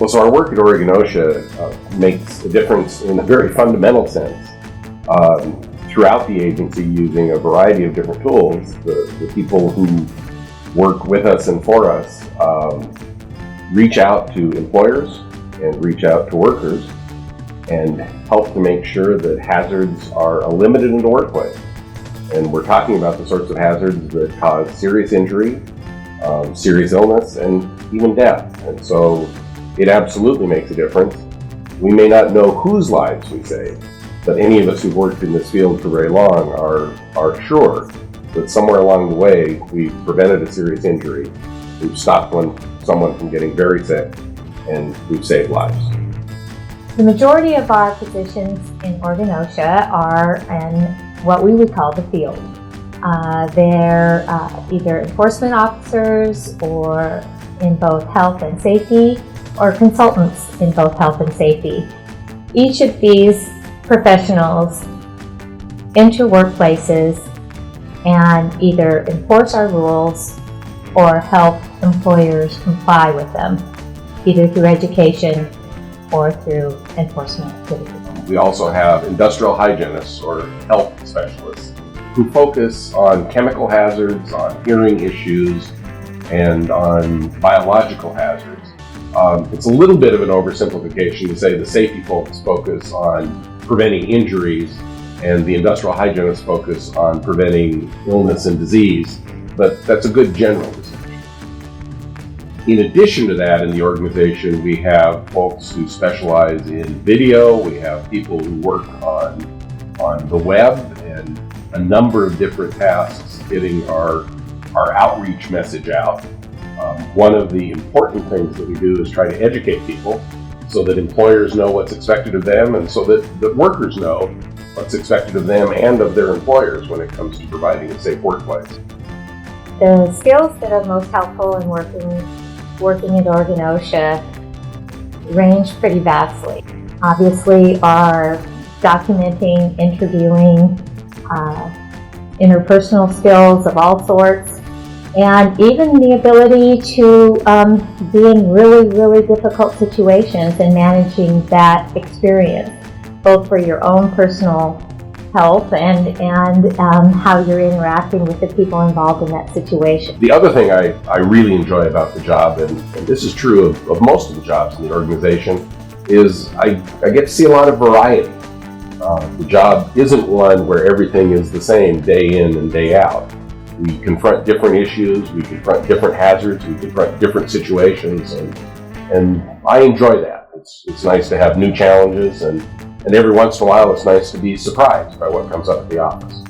Well, so our work at Oregon OSHA makes a difference in a very fundamental sense throughout the agency, using a variety of different tools. The people who work with us and for us reach out to employers and reach out to workers and help to make sure that hazards are limited in the workplace. And we're talking about the sorts of hazards that cause serious injury, serious illness, and even death. And so it absolutely makes a difference. We may not know whose lives we save, but any of us who've worked in this field for very long are sure that somewhere along the way we've prevented a serious injury, we've stopped someone from getting very sick, and we've saved lives. The majority of our positions in Oregon OSHA are in what we would call the field. They're either enforcement officers or in both health and safety, or consultants in both health and safety. Each of these professionals enter workplaces and either enforce our rules or help employers comply with them, either through education or through enforcement activities. We also have industrial hygienists or health specialists who focus on chemical hazards, on hearing issues, and on biological hazards. It's a little bit of an oversimplification to say the safety folks focus on preventing injuries and the industrial hygienists focus on preventing illness and disease, but that's a good general distinction. In addition to that, in the organization, we have folks who specialize in video, we have people who work on the web, and a number of different tasks getting our outreach message out. One of the important things that we do is try to educate people so that employers know what's expected of them, and so that workers know what's expected of them and of their employers when it comes to providing a safe workplace. The skills that are most helpful in working at Oregon OSHA range pretty vastly. Obviously, our documenting, interviewing, interpersonal skills of all sorts, and even the ability to be in really, really difficult situations and managing that experience, both for your own personal health and how you're interacting with the people involved in that situation. The other thing I really enjoy about the job, and this is true of most of the jobs in the organization, is I get to see a lot of variety. The job isn't one where everything is the same day in and day out. We confront different issues, we confront different hazards, we confront different situations, and I enjoy that. It's nice to have new challenges, and every once in a while it's nice to be surprised by what comes up at the office.